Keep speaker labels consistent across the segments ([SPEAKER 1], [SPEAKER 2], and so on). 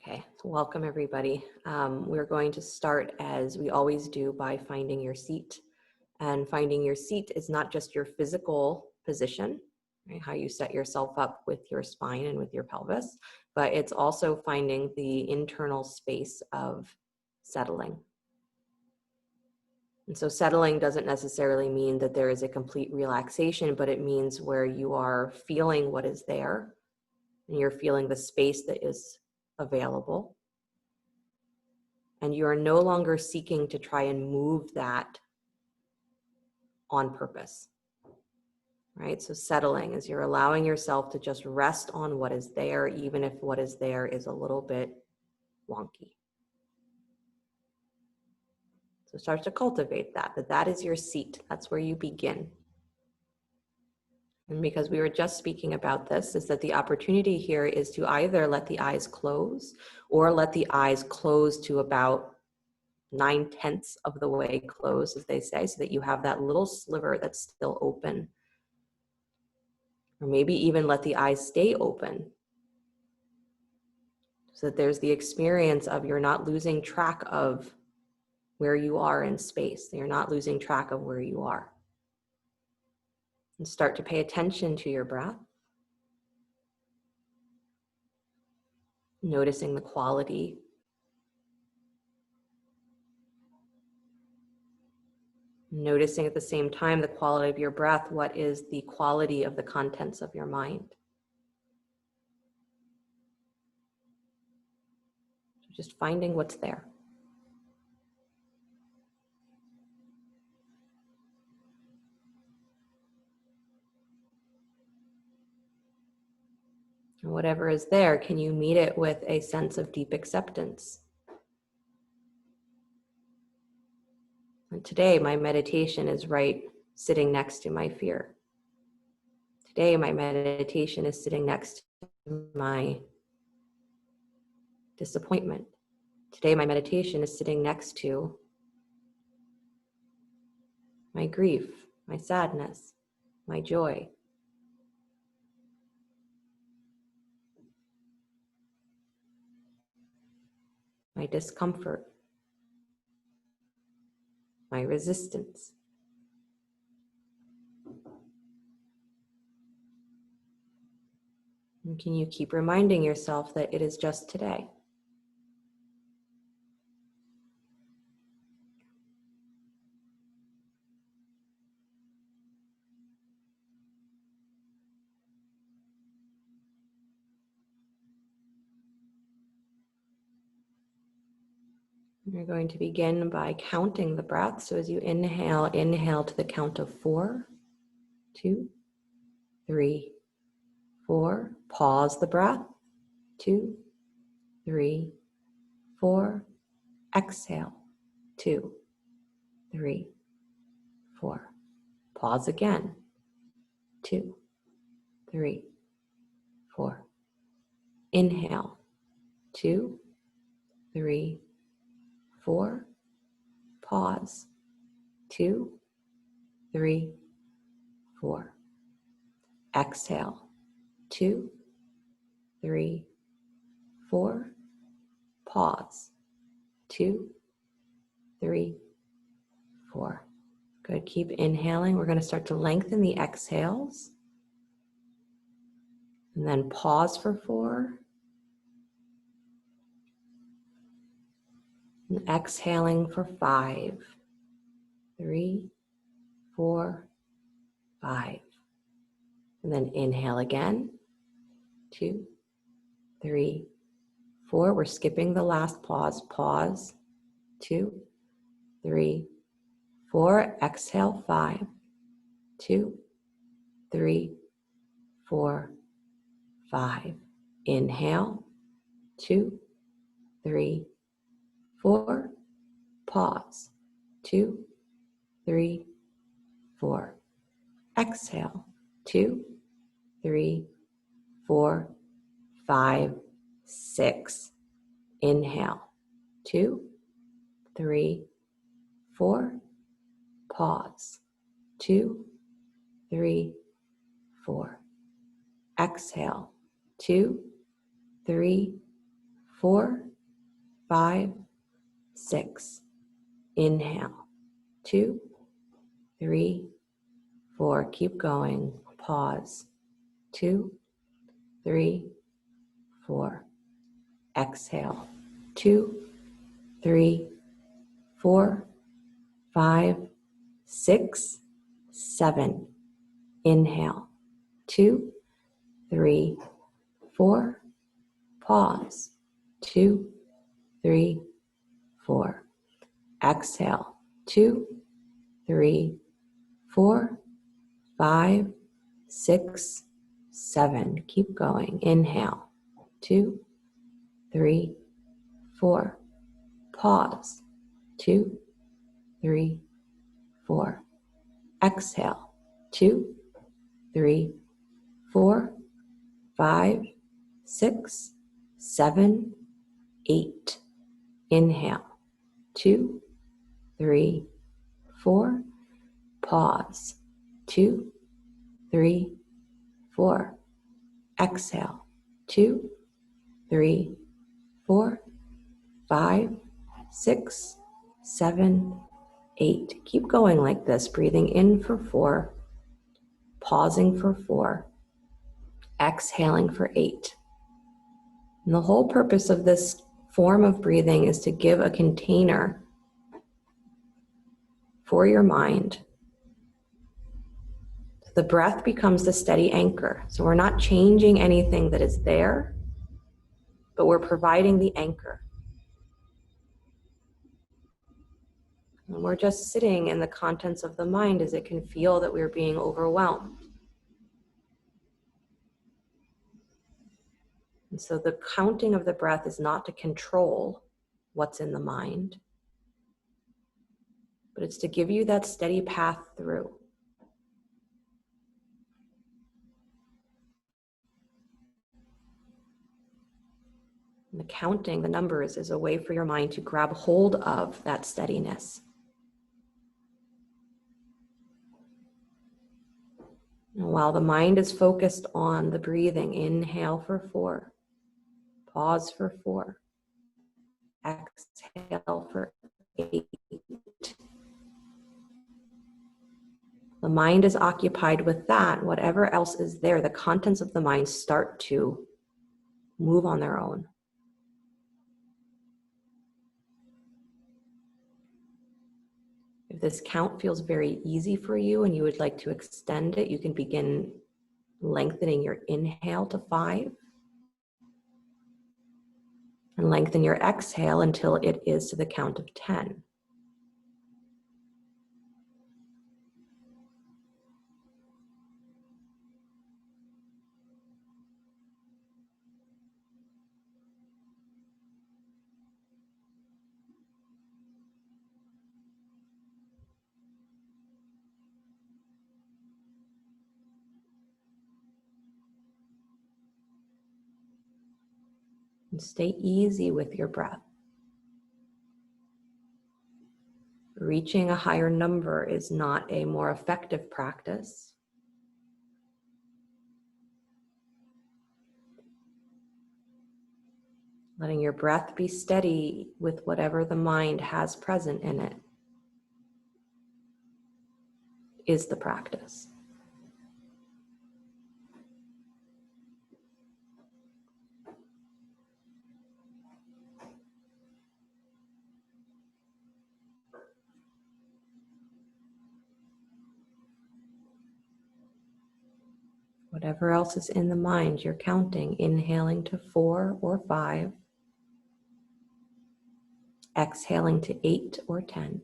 [SPEAKER 1] Okay, so welcome everybody. We're going to start as we always do by finding your seat. And finding your seat is not just your physical position, right, how you set yourself up with your spine and with your pelvis, but it's also finding the internal space of settling. And so settling doesn't necessarily mean that there is a complete relaxation, but it means where you are feeling what is there and you're feeling the space that is available. And you are no longer seeking to try and move that on purpose, right? So settling is you're allowing yourself to just rest on what is there, even if what is there is a little bit wonky. So start to cultivate that is your seat. That's where you begin. And because we were just speaking about this, is that the opportunity here is to either let the eyes close or let the eyes close to about 9/10 of the way closed, as they say, so that you have that little sliver that's still open. Or maybe even let the eyes stay open so that there's the experience of you're not losing track of where you are in space. You're not losing track of where you are. And start to pay attention to your breath. Noticing the quality. Noticing at the same time the quality of your breath. What is the quality of the contents of your mind? Just finding what's there. And whatever is there, can you meet it with a sense of deep acceptance? And today, my meditation is right sitting next to my fear. Today, my meditation is sitting next to my disappointment. Today, my meditation is sitting next to my grief, my sadness, my joy. My discomfort, my resistance. And can you keep reminding yourself that it is just today? You're going to begin by counting the breath. So as you inhale, inhale to the count of 4, 2, 3, 4. Pause the breath. 2, 3, 4. Exhale. 2, 3, 4. Pause again. 2, 3, 4. Inhale. 2, 3, 4. Pause. 2, 3, 4. Exhale. 2, 3, 4. Pause. 2, 3, 4. Good. Keep inhaling. We're going to start to lengthen the exhales. And then pause for 4. And exhaling for 5, 3, 4, 5. And then inhale again. 2, 3, 4. We're skipping the last pause. Pause. 2, 3, 4. Exhale. 5, 2, 3, 4, 5. Inhale. 2, 3, 4. Pause. 2, 3, 4. Exhale. 2, 3, 4, 5, 6. Inhale. 2, 3, 4. Pause. 2, 3, 4. Exhale. 2, 3, 4, 5, 6. Inhale. 2, 3, 4. Keep going. Pause. 2, 3, 4. Exhale. 2, 3, 4, 5, 6, 7. Inhale. 2, 3, 4. Pause. 2, 3, 4. Exhale. 2, 3, 4, 5, 6, 7. Keep going. Inhale. 2, 3, 4. Pause. 2, 3, 4. Exhale. 2, 3, 4, 5, 6, 7, 8. Inhale. 2, 3, 4. Pause. 2, 3, 4. Exhale. 2, 3, 4, 5, 6, 7, 8. Keep going like this, breathing in for 4, pausing for 4, exhaling for 8. And the whole purpose of this form of breathing is to give a container for your mind. The breath becomes the steady anchor. So we're not changing anything that is there, but we're providing the anchor. And we're just sitting in the contents of the mind as it can feel that we're being overwhelmed. And so the counting of the breath is not to control what's in the mind, but it's to give you that steady path through. And the counting, the numbers, is a way for your mind to grab hold of that steadiness. And while the mind is focused on the breathing, inhale for 4, pause for 4, exhale for 8. The mind is occupied with that. Whatever else is there, the contents of the mind start to move on their own. If this count feels very easy for you and you would like to extend it, you can begin lengthening your inhale to 5 and lengthen your exhale until it is to the count of 10. And stay easy with your breath. Reaching a higher number is not a more effective practice. Letting your breath be steady with whatever the mind has present in it is the practice. Whatever else is in the mind, you're counting, inhaling to 4 or 5, exhaling to 8 or 10.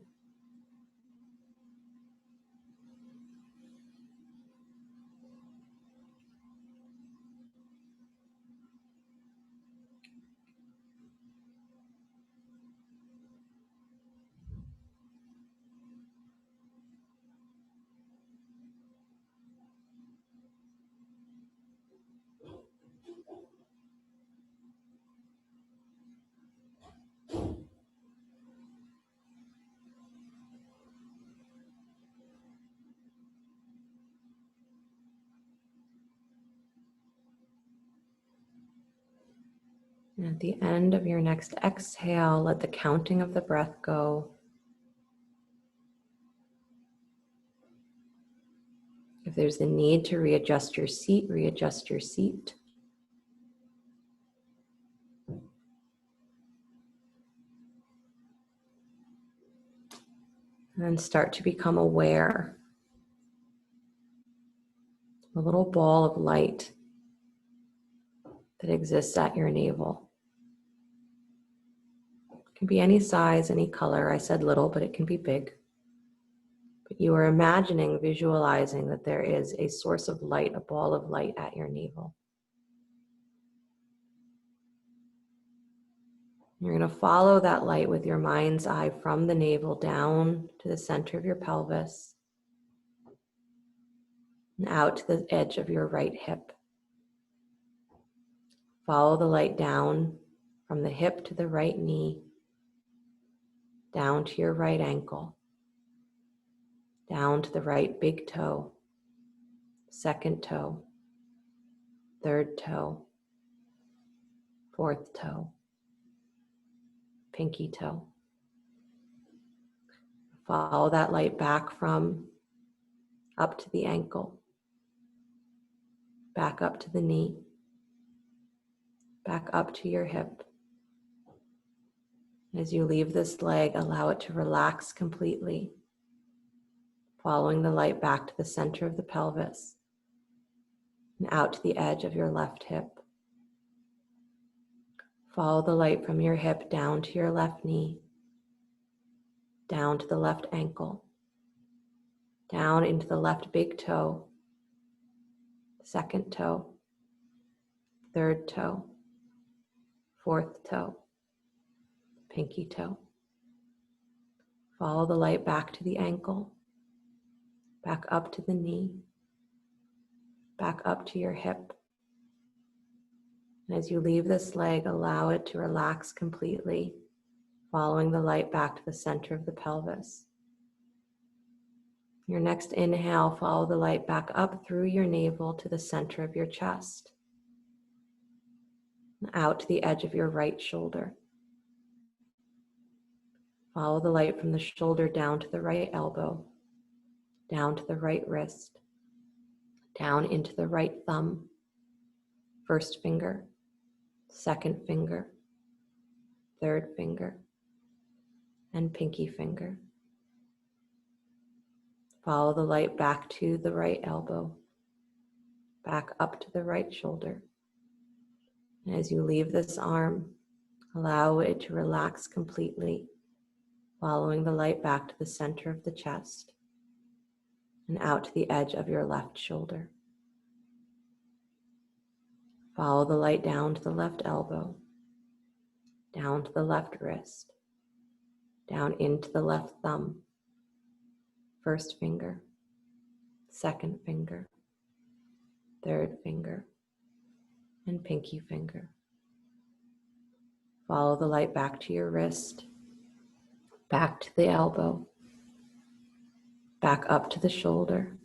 [SPEAKER 1] And at the end of your next exhale, let the counting of the breath go. If there's the need to readjust your seat, readjust your seat. And then start to become aware of a little ball of light that exists at your navel. It can be any size, any color. I said little, but it can be big. But you are imagining, visualizing that there is a source of light, a ball of light at your navel. You're going to follow that light with your mind's eye from the navel down to the center of your pelvis and out to the edge of your right hip. Follow the light down from the hip to the right knee, down to your right ankle, down to the right big toe, second toe, third toe, fourth toe, pinky toe. Follow that light back from up to the ankle, back up to the knee, back up to your hip. As you leave this leg, allow it to relax completely, following the light back to the center of the pelvis and out to the edge of your left hip. Follow the light from your hip down to your left knee, down to the left ankle, down into the left big toe, second toe, third toe, fourth toe, pinky toe. Follow the light back to the ankle, back up to the knee, back up to your hip. And as you leave this leg, allow it to relax completely, following the light back to the center of the pelvis. Your next inhale, follow the light back up through your navel to the center of your chest, and out to the edge of your right shoulder. Follow the light from the shoulder down to the right elbow, down to the right wrist, down into the right thumb, first finger, second finger, third finger, and pinky finger. Follow the light back to the right elbow, back up to the right shoulder. And as you leave this arm, allow it to relax completely, following the light back to the center of the chest and out to the edge of your left shoulder. Follow the light down to the left elbow, down to the left wrist, down into the left thumb, first finger, second finger, third finger, and pinky finger. Follow the light back to your wrist, back to the elbow, back up to the shoulder.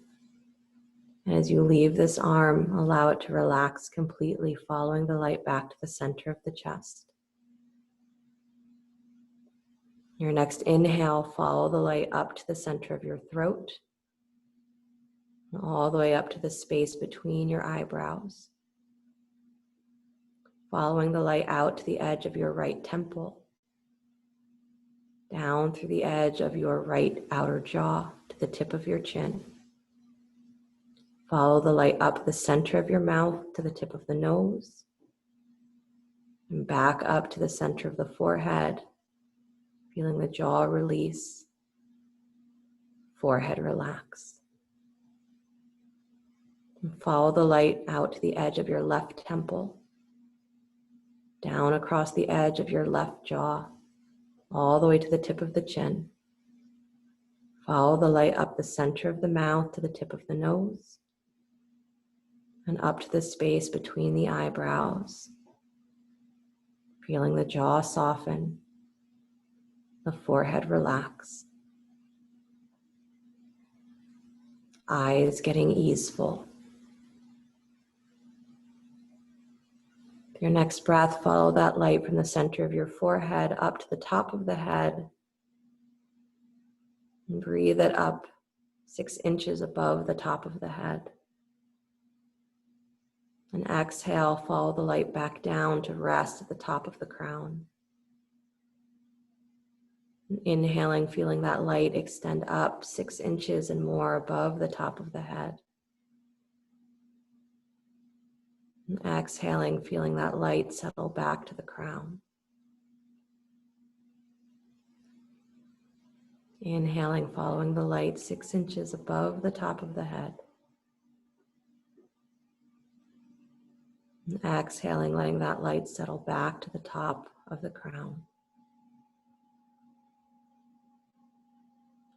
[SPEAKER 1] And as you leave this arm, allow it to relax completely, following the light back to the center of the chest. Your next inhale, follow the light up to the center of your throat, and all the way up to the space between your eyebrows. Following the light out to the edge of your right temple, down through the edge of your right outer jaw to the tip of your chin. Follow the light up the center of your mouth to the tip of the nose, and back up to the center of the forehead, feeling the jaw release, forehead relax. And follow the light out to the edge of your left temple, down across the edge of your left jaw, all the way to the tip of the chin. Follow the light up the center of the mouth to the tip of the nose, and up to the space between the eyebrows, feeling the jaw soften, the forehead relax, eyes getting easeful. Your next breath, follow that light from the center of your forehead up to the top of the head. And breathe it up 6 inches above the top of the head. And exhale, follow the light back down to rest at the top of the crown. And inhaling, feeling that light extend up 6 inches and more above the top of the head. And exhaling, feeling that light settle back to the crown. Inhaling, following the light 6 inches above the top of the head. And exhaling, letting that light settle back to the top of the crown.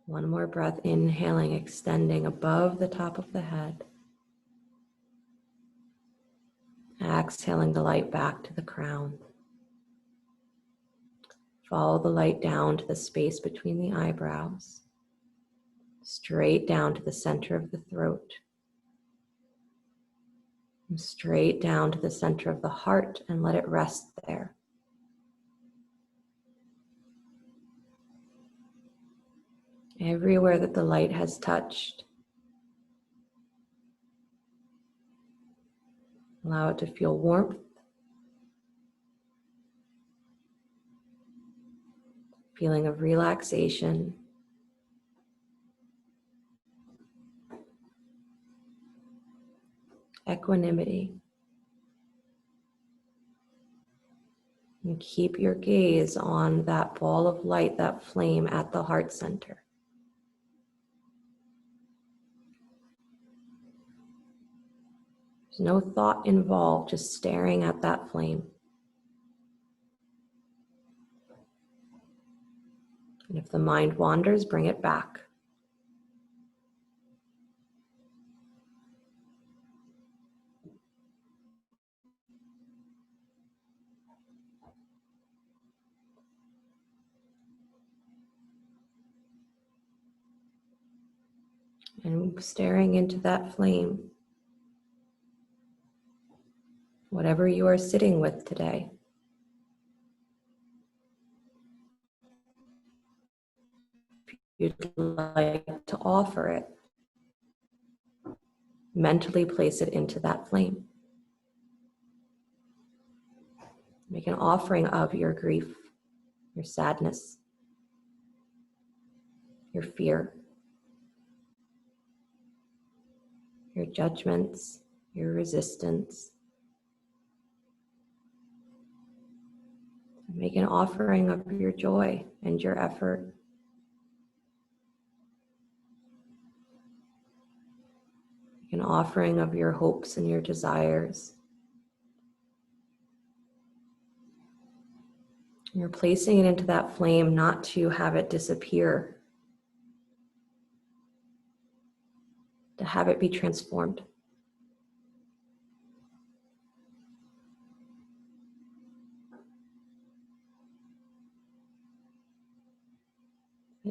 [SPEAKER 1] One more breath, inhaling, extending above the top of the head. Exhaling the light back to the crown. Follow the light down to the space between the eyebrows, straight down to the center of the throat, and straight down to the center of the heart, and let it rest there. Everywhere that the light has touched, allow it to feel warmth, feeling of relaxation, equanimity. And keep your gaze on that ball of light, that flame at the heart center. There's no thought involved, just staring at that flame. And if the mind wanders, bring it back. And staring into that flame, whatever you are sitting with today. If you'd like to offer it, mentally place it into that flame. Make an offering of your grief, your sadness, your fear, your judgments, your resistance. Make an offering of your joy and your effort. Make an offering of your hopes and your desires. You're placing it into that flame not to have it disappear, to have it be transformed.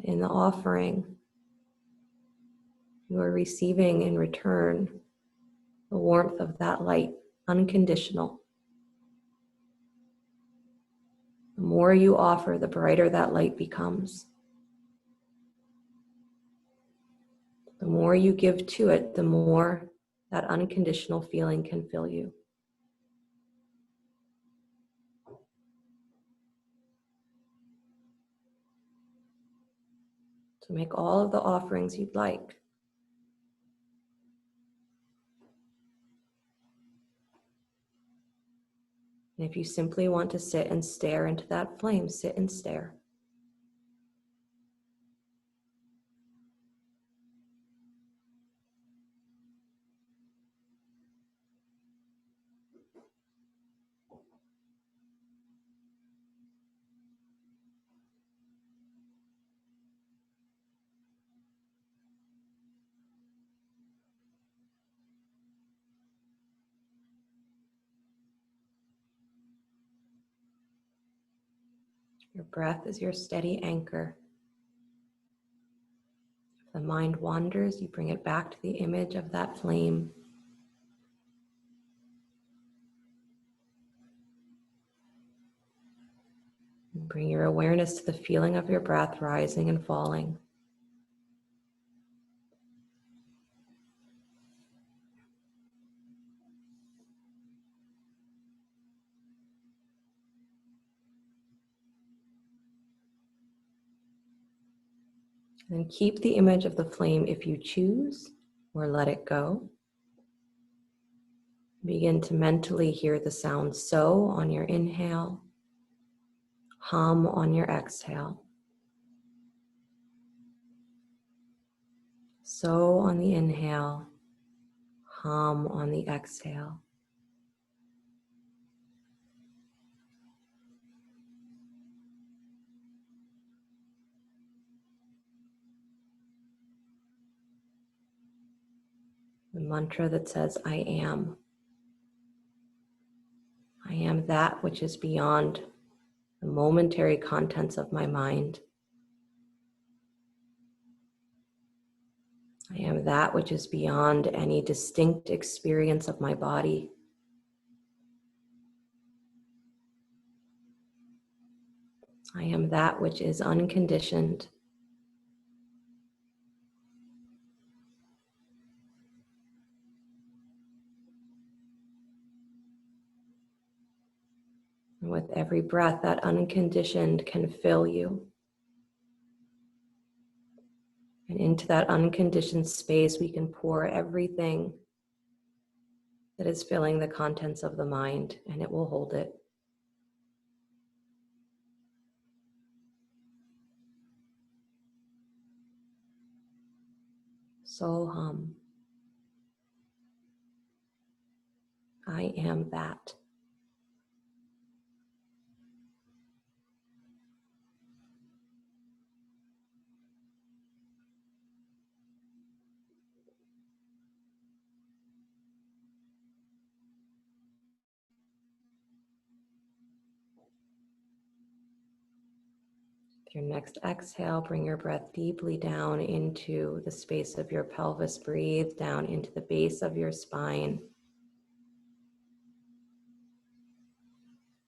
[SPEAKER 1] In the offering, you are receiving in return the warmth of that light, unconditional. The more you offer, the brighter that light becomes. The more you give to it, the more that unconditional feeling can fill you. So make all of the offerings you'd like. And if you simply want to sit and stare into that flame, sit and stare. Your breath is your steady anchor. If the mind wanders, you bring it back to the image of that flame. Bring your awareness to the feeling of your breath rising and falling. And keep the image of the flame if you choose, or let it go. Begin to mentally hear the sound so on your inhale, hum on your exhale. So on the inhale, hum on the exhale. The mantra that says, I am. I am that which is beyond the momentary contents of my mind. I am that which is beyond any distinct experience of my body. I am that which is unconditioned. And with every breath, that unconditioned can fill you. And into that unconditioned space, we can pour everything that is filling the contents of the mind, and it will hold it. So hum. I am that. With your next exhale, bring your breath deeply down into the space of your pelvis. Breathe down into the base of your spine.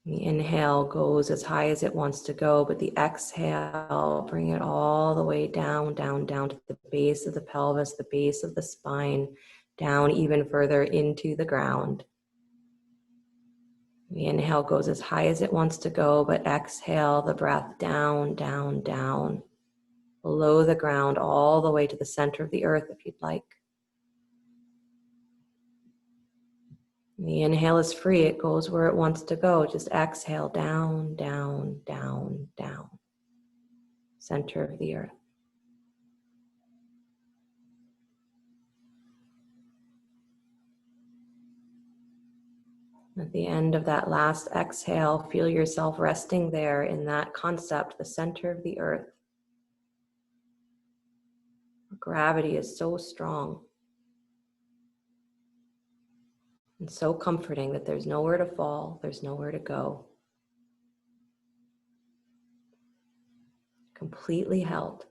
[SPEAKER 1] The inhale goes as high as it wants to go, but the exhale, bring it all the way down, down, down to the base of the pelvis, the base of the spine, down even further into the ground. The inhale goes as high as it wants to go, but exhale the breath down, down, down, below the ground, all the way to the center of the earth if you'd like. The inhale is free. It goes where it wants to go. Just exhale down, down, down, down. Center of the earth. At the end of that last exhale, feel yourself resting there in that concept, the center of the earth. Gravity is so strong and so comforting that there's nowhere to fall, there's nowhere to go. Completely held.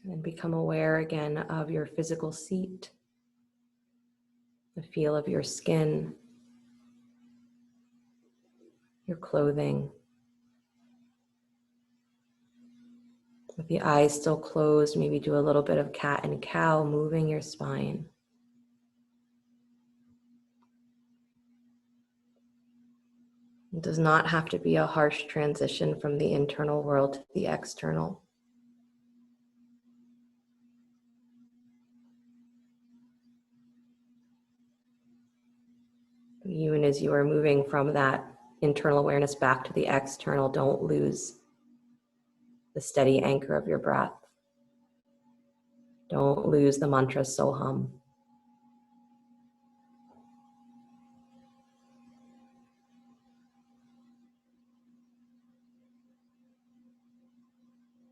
[SPEAKER 1] And then become aware again of your physical seat, the feel of your skin, your clothing. With the eyes still closed, maybe do a little bit of cat and cow, moving your spine. It does not have to be a harsh transition from the internal world to the external. Even as you are moving from that internal awareness back to the external, don't lose the steady anchor of your breath. Don't lose the mantra Soham.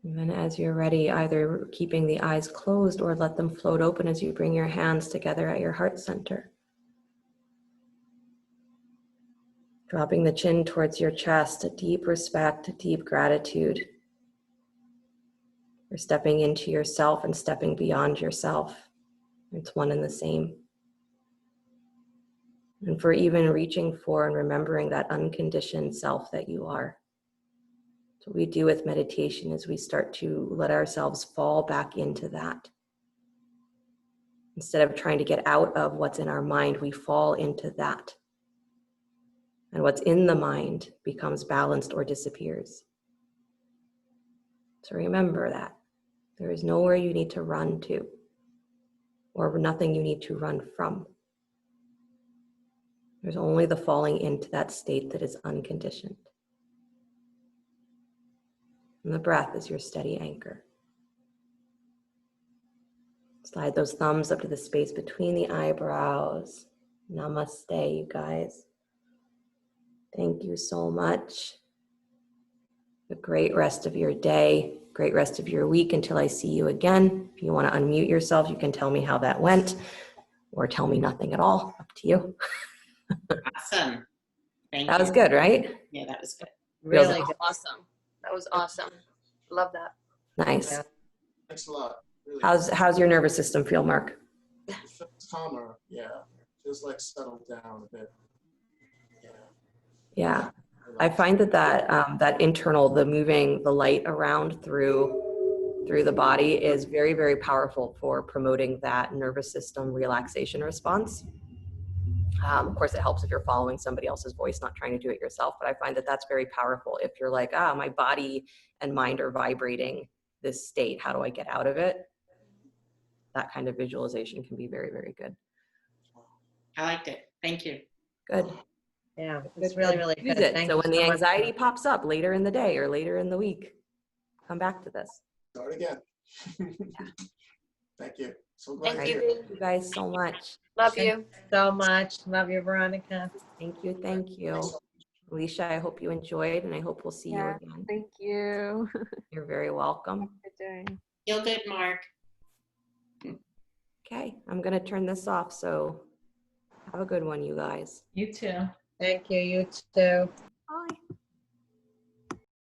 [SPEAKER 1] And then as you're ready, either keeping the eyes closed or let them float open as you bring your hands together at your heart center. Dropping the chin towards your chest, a deep respect, a deep gratitude You're stepping into yourself and stepping beyond yourself. It's one and the same. And for even reaching for and remembering that unconditioned self that you are. So what we do with meditation is we start to let ourselves fall back into that. Instead of trying to get out of what's in our mind, we fall into that. And what's in the mind becomes balanced or disappears. So remember that. There is nowhere you need to run to, or nothing you need to run from. There's only the falling into that state that is unconditioned. And the breath is your steady anchor. Slide those thumbs up to the space between the eyebrows. Namaste, you guys. Thank you so much. A great rest of your day, great rest of your week until I see you again. If you want to unmute yourself, you can tell me how that went, or tell me nothing at all. Up to you.
[SPEAKER 2] Awesome. Thank you.
[SPEAKER 1] That was good, right?
[SPEAKER 2] Yeah, that was good.
[SPEAKER 3] Really good. Awesome. That was awesome. Love that.
[SPEAKER 1] Nice.
[SPEAKER 4] Yeah. Thanks a lot. Really.
[SPEAKER 1] How's your nervous system feel, Mark?
[SPEAKER 4] It feels calmer. Yeah. Feels like settled down a bit. Yeah.
[SPEAKER 1] Yeah. I find that internal, the moving the light around through the body is very, very powerful for promoting that nervous system relaxation response. Of course, it helps if you're following somebody else's voice, not trying to do it yourself. But I find that that's very powerful. If you're like, my body and mind are vibrating this state, how do I get out of it? That kind of visualization can be very, very good.
[SPEAKER 2] I liked it. Thank you.
[SPEAKER 1] Good.
[SPEAKER 3] Yeah, it's really, really
[SPEAKER 1] Use
[SPEAKER 3] good.
[SPEAKER 1] it.
[SPEAKER 3] Thank
[SPEAKER 1] So
[SPEAKER 3] you
[SPEAKER 1] when the
[SPEAKER 3] so much.
[SPEAKER 1] anxiety pops up later in the day or later in the week, come back to this.
[SPEAKER 4] Start again. Thank you. So glad
[SPEAKER 3] Thank
[SPEAKER 4] to
[SPEAKER 3] you.
[SPEAKER 4] hear.
[SPEAKER 1] Thank you guys so much.
[SPEAKER 3] Love you so much. Love you, Veronica.
[SPEAKER 1] Thank you. Thank you. Alicia, I hope you enjoyed, and I hope we'll see you again.
[SPEAKER 5] Thank you.
[SPEAKER 1] You're very welcome.
[SPEAKER 5] Good doing.
[SPEAKER 2] Feel good, Mark.
[SPEAKER 1] Okay, I'm going to turn this off, so have a good one, you guys.
[SPEAKER 6] You too.
[SPEAKER 3] Thank you. You too.
[SPEAKER 5] Bye.